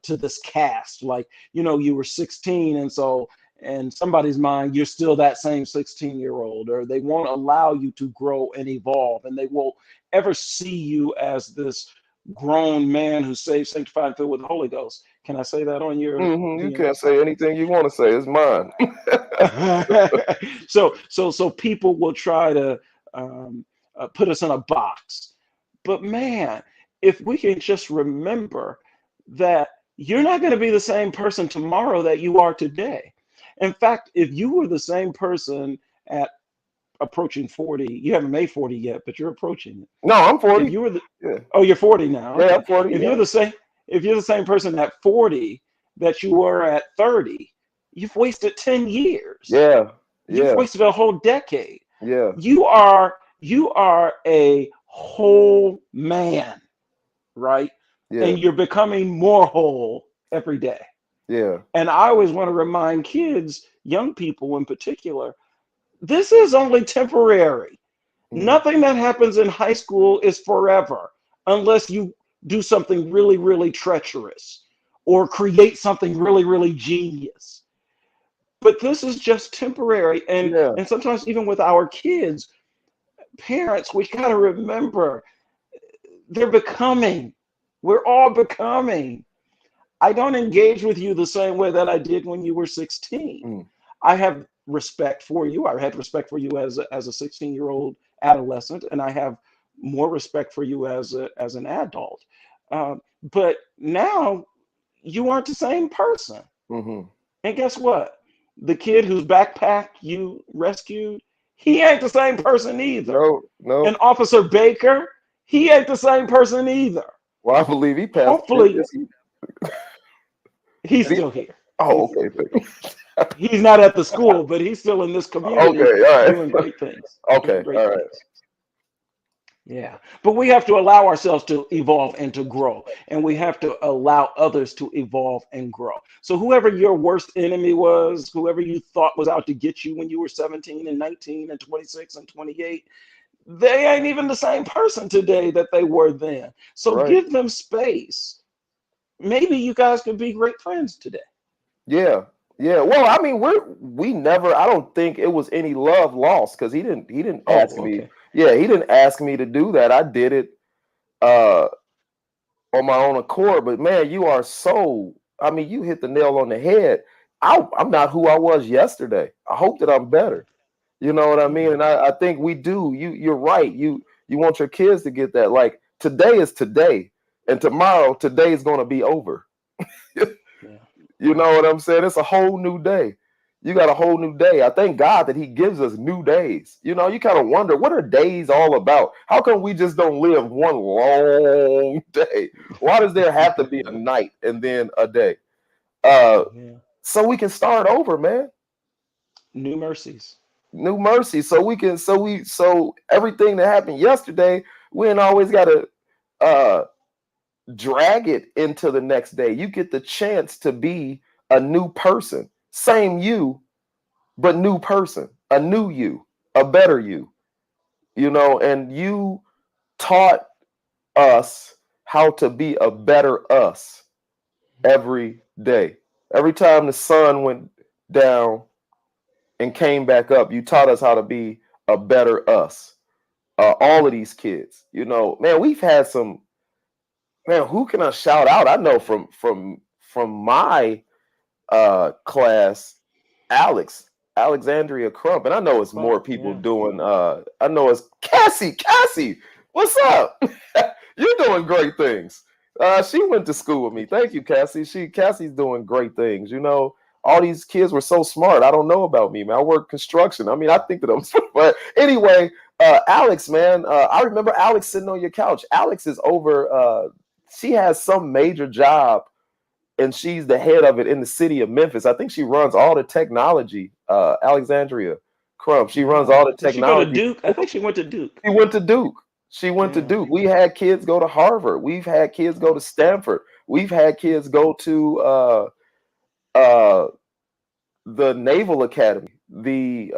to this cast. Like, you were 16, and so in somebody's mind you're still that same 16-year-old, or they won't allow you to grow and evolve, and they won't ever see you as this grown man who's saved, sanctified, and filled with the Holy Ghost. Can I say that on your you the can't say anything you want to say. It's mine. so people will try to put us in a box. But man, if we can just remember that you're not going to be the same person tomorrow that you are today. In fact, if you were the same person at approaching 40, you haven't made 40 yet, but you're approaching it. No, I'm If 40. you were the, Yeah, oh, you're 40 now. yeah, Okay. I'm 40. If Yeah, you're the same person at 40 that you were at 30, you've wasted 10 years. yeah, You've yeah, wasted a whole decade. yeah, You are a whole man, right? yeah, And you're becoming more whole every day. yeah. And I always want to remind kids, young people in particular, this is only temporary. Mhm. Nothing that happens in high school is forever, unless you do something really, really treacherous or create something really, really genius. But this is just temporary. And Yeah. and sometimes even with our kids, parents, we got to remember they're becoming. We're all becoming. I don't engage with you the same way that I did when you were 16. Mm. I have respect for you. I had respect for you as a 16-year-old adolescent, and I have more respect for you as an adult. But now you aren't the same person. Hmm. And guess what? The kid whose backpack you rescued, he ain't the same person either. No, no. And Officer Baker, he ain't the same person either. Well, I believe he passed. Hopefully, Is he? he's Did he? still here. Oh, He's okay. he's not at the school, but he's still in this community Okay, all right. doing great things. Doing Okay, great all right. things. Yeah. But we have to allow ourselves to evolve and to grow. And we have to allow others to evolve and grow. So whoever your worst enemy was, whoever you thought was out to get you when you were 17 and 19 and 26 and 28, they ain't even the same person today that they were then. So Right. give them space. Maybe you guys could be great friends today. Yeah. Yeah. Well, I mean, we never. I don't think it was any love lost because he didn't Oh, ask me. okay. Yeah, he didn't ask me to do that. I did it uh on my own accord. But man, you are so. I mean, you hit the nail on the head. I'm not who I was yesterday. I hope that I'm better. You know what I mean? Yeah. And I think we do. You're right. You want your kids to get that. Like today is today, and tomorrow today is going to be over. Yeah. You know what I'm saying? It's a whole new day. You got a whole new day. I thank God that He gives us new days. You kind of wonder, what are days all about? How come we just don't live one long day? Why does there have to be a night and then a day? uh, Yeah. so we can start over, man. New mercies. New mercy, so we can, so everything that happened yesterday, we ain't always got to uh, drag it into the next day. You get the chance to be a new person, same you, but new person, a new you, a better you. And you taught us how to be a better us every day. Every time the sun went down and came back up, you taught us how to be a better us. All of these kids, man, we've had some, man, who can I shout out? I know from my class, Alexandria Crump, and I know it's more Crump, people yeah. doing. I know it's Cassie, what's up? You're doing great things. She went to school with me. Thank you, Cassie. Cassie's doing great things. All these kids were so smart. I don't know about me, man. I work construction. I mean, I think that I'm smart. But anyway, Alex, man, I remember Alex sitting on your couch. Alex is over. She has some major job, and she's the head of it in the city of Memphis. I think she runs all the technology. Alexandria Crump. She runs Yeah. all the Did she go to technology. Duke? I think she went to Duke. She went to Duke. She went to Yeah. Duke. We had kids go to Harvard. We've had kids go to Stanford. We've had kids go to uh, the Naval Academy. We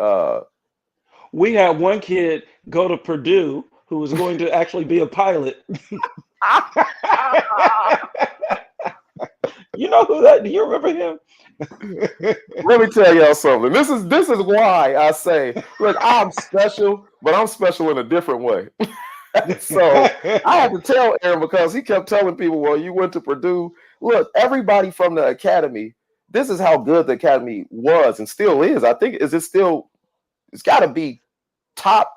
had one kid go to Purdue who was going to actually be a pilot. You know who that? Do you remember him? Let me tell y'all something. This is why I say, look, I'm special, but I'm special in a different way. So I had to tell Aaron, because he kept telling people, well, you went to Purdue. Look, everybody from the academy, this is how good the academy was and still is. I think, it's got to be top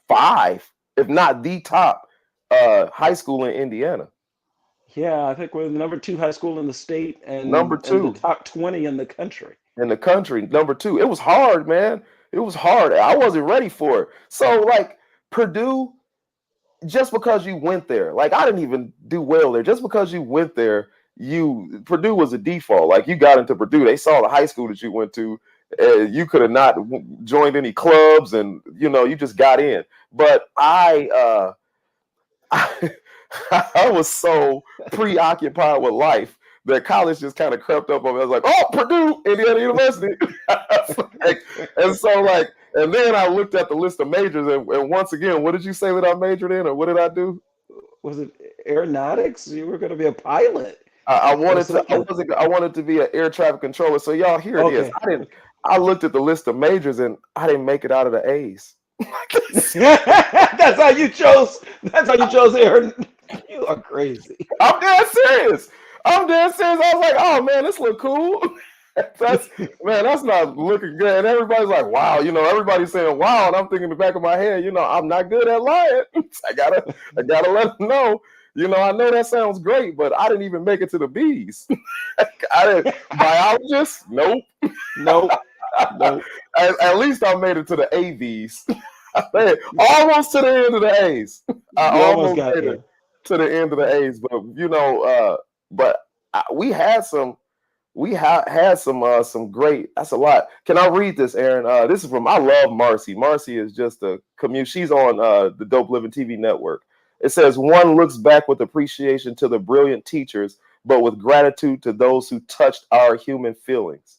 5, if not the top high school in Indiana. Yeah, I think we're the number 2 high school in the state Number and the 2 top 20 in the country. in the country. Number 2. It was hard, man. It was hard. I wasn't ready for it. So, like, Purdue, just because you went there, like, I didn't even do well there. Just because you went there, Purdue was a default. Like, you got into Purdue, they saw the high school that you went to. You could have not joined any clubs, and you just got in. But I was so preoccupied with life that college just kind of crept up on me. I was like, oh, Purdue, Indiana University. And so, like, and then I looked at the list of majors, and once again, what did you say that I majored in, or what did I do? Was it aeronautics? You were going to be a pilot I or wanted to. something. I wanted to be an air traffic controller. So y'all, here it is. Okay. I looked at the list of majors, and I didn't make it out of the A's. That's how you chose. That's how you chose Aaron. You are crazy. I'm dead serious. I'm dead serious. I was like, oh man, this look cool. That's not looking good. And everybody's like, wow, everybody's saying wow, and I'm thinking in the back of my head, I'm not good at lying. I gotta let them know. I know that sounds great, but I didn't even make it to the B's. I didn't. Biologist, nope. Nope. Nope. At least I made it to the AVs. Almost to the end of the A's. I You almost almost got made there. it to the end of the A's, but we had some. Some great. That's a lot. Can I read this, Aaron? This is from. I love Marcy. Marcy is just a commute. She's on the Dope Living TV network. It says, one looks back with appreciation to the brilliant teachers, but with gratitude to those who touched our human feelings.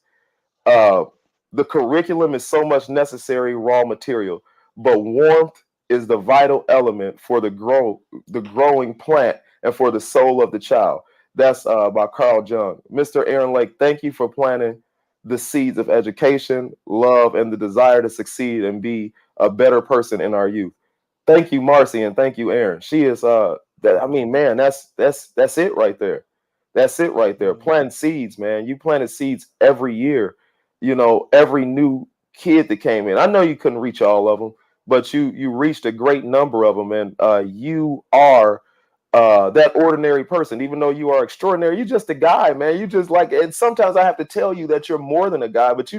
Uh, the curriculum is so much necessary raw material, but warmth is the vital element for the growing plant and for the soul of the child. That's by Carl Jung. Mr. Aaron Lake, thank you for planting the seeds of education, love, and the desire to succeed and be a better person in our youth. Thank you, Marcy, and thank you, Aaron. She is I mean, man, that's it right there. That's it right there. Yeah. Planting seeds, man. You planted seeds every year. Every new kid that came in. I know you couldn't reach all of them, but you reached a great number of them, and you are that ordinary person. Even though you are extraordinary, you're just a guy, man. You just like, and sometimes I have to tell you that you're more than a guy, but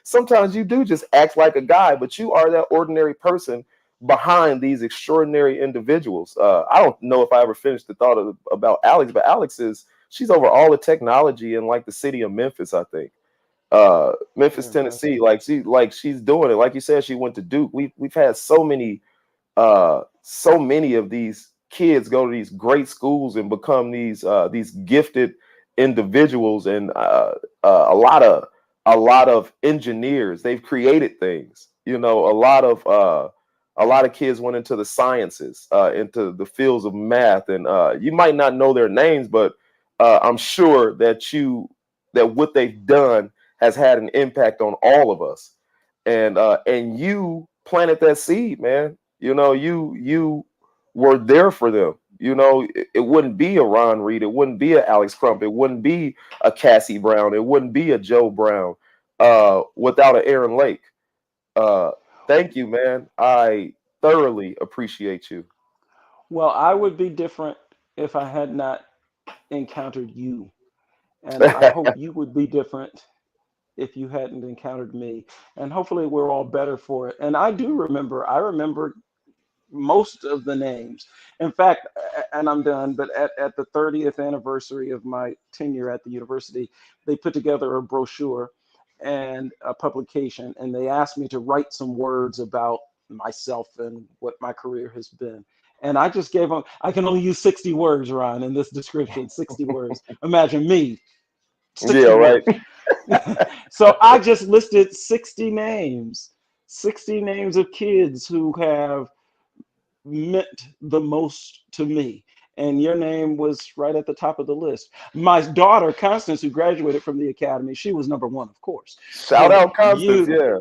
sometimes you do just act like a guy, but you are that ordinary person behind these extraordinary individuals. I don't know if I ever finished the thought about Alex, but she's over all the technology in like the city of Memphis, I think. Memphis, Tennessee. Fantastic. She's doing it. Like you said, she went to Duke. We've had so many of these kids go to these great schools and become these gifted individuals, and a lot of engineers. They've created things. You know, a lot of kids went into the sciences, into the fields of math, and you might not know their names, but I'm sure that what they've done has had an impact on all of us. And you planted that seed, man. You know, you were there for them. You know, it wouldn't be a Ron Reed, it wouldn't be a Alex Crump, it wouldn't be a Cassie Brown, it wouldn't be a Joe Brown without an Aaron Lake. Uh, Thank you, man. I thoroughly appreciate you. Well, I would be different if I had not encountered you. And I hope you would be different if you hadn't encountered me. And hopefully we're all better for it. And I remember most of the names. In fact, and I'm done, but at the 30th anniversary of my tenure at the university, they put together a brochure and a publication, and they asked me to write some words about myself and what my career has been. And I just gave them, I can only use 60 words, Ron, in this description, 60 words. Imagine me, Yeah, 60 right. words. So I just listed 60 names of kids who have meant the most to me. And your name was right at the top of the list. My daughter, Constance, who graduated from the academy, she was number one, of course. Shout But out Constance, you, yeah.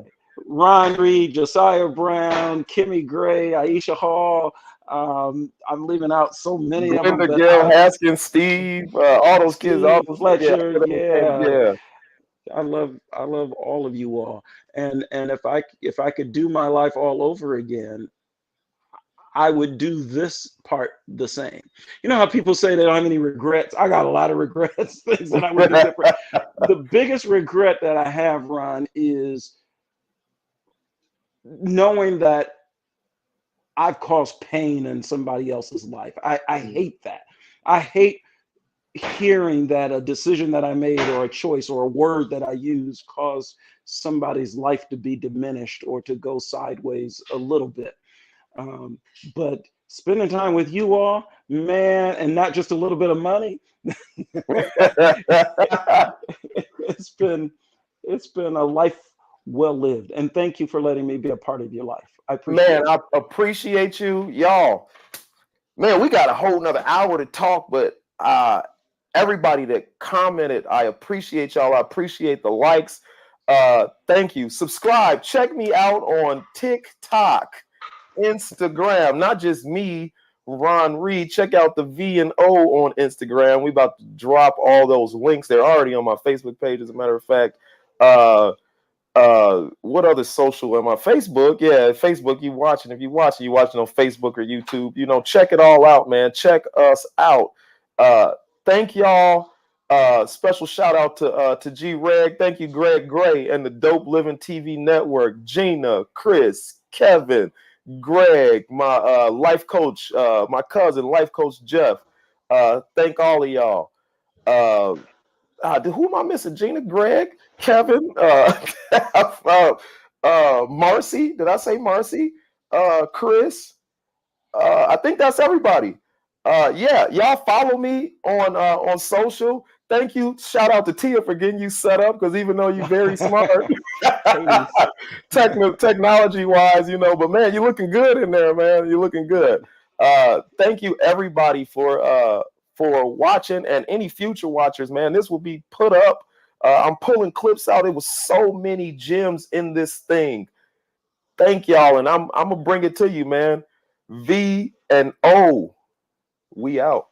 Ron Reed, Josiah Brown, Kimmy Gray, Aisha Hall, I'm leaving out so many of them, Glenda, but Gail, Haskins, Steve, all those kids, Steve yeah, Fletcher, yeah, yeah. I love all of you all. And if I could do my life all over again, I would do this part the same. You know how people say they don't have any regrets? I got a lot of regrets, things that I would do different. The biggest regret that I have, Ron, is knowing that I've caused pain in somebody else's life. I hate that. I hate hearing that a decision that I made or a choice or a word that I used caused somebody's life to be diminished or to go sideways a little bit. Um, but spending time with you all, man, and not just a little bit of money, it's been it's been a life well lived. And thank you for letting me be a part of your life. I Man, appreciate I you. appreciate you, y'all. Man, we got a whole nother hour to talk, but everybody that commented, I appreciate y'all. I appreciate the likes. Thank you. Subscribe. Check me out on TikTok, Instagram. Not just me, Ron Reed. Check out the V and O on Instagram. We about to drop all those links. They're already on my Facebook page, as a matter of fact. Uh, what other social am I? Facebook. Yeah, Facebook. You watching? If you watching on Facebook or YouTube, you know, check it all out, man. Check us out. uh Thank y'all. Special shout out to G Reg. Thank you, Greg Gray and the Dope Living TV Network. Gina, Chris, Kevin, Greg, my life coach, my cousin, life coach Jeff. Thank all of y'all. uh who am I missing? Gina, Greg, Kevin, Marcy. Did I say Marcy? Chris. I think that's everybody. Yeah, y'all follow me on social. Thank you. Shout out to Tia for getting you set up, because even though you're very smart, Katie's. technology wise, you know, but man, you're looking good in there, man. You're looking good. Thank you everybody for watching, and any future watchers, man. This will be put up. I'm pulling clips out. It was so many gems in this thing. Thank y'all, and I'm gonna bring it to you, man. V and O, we out.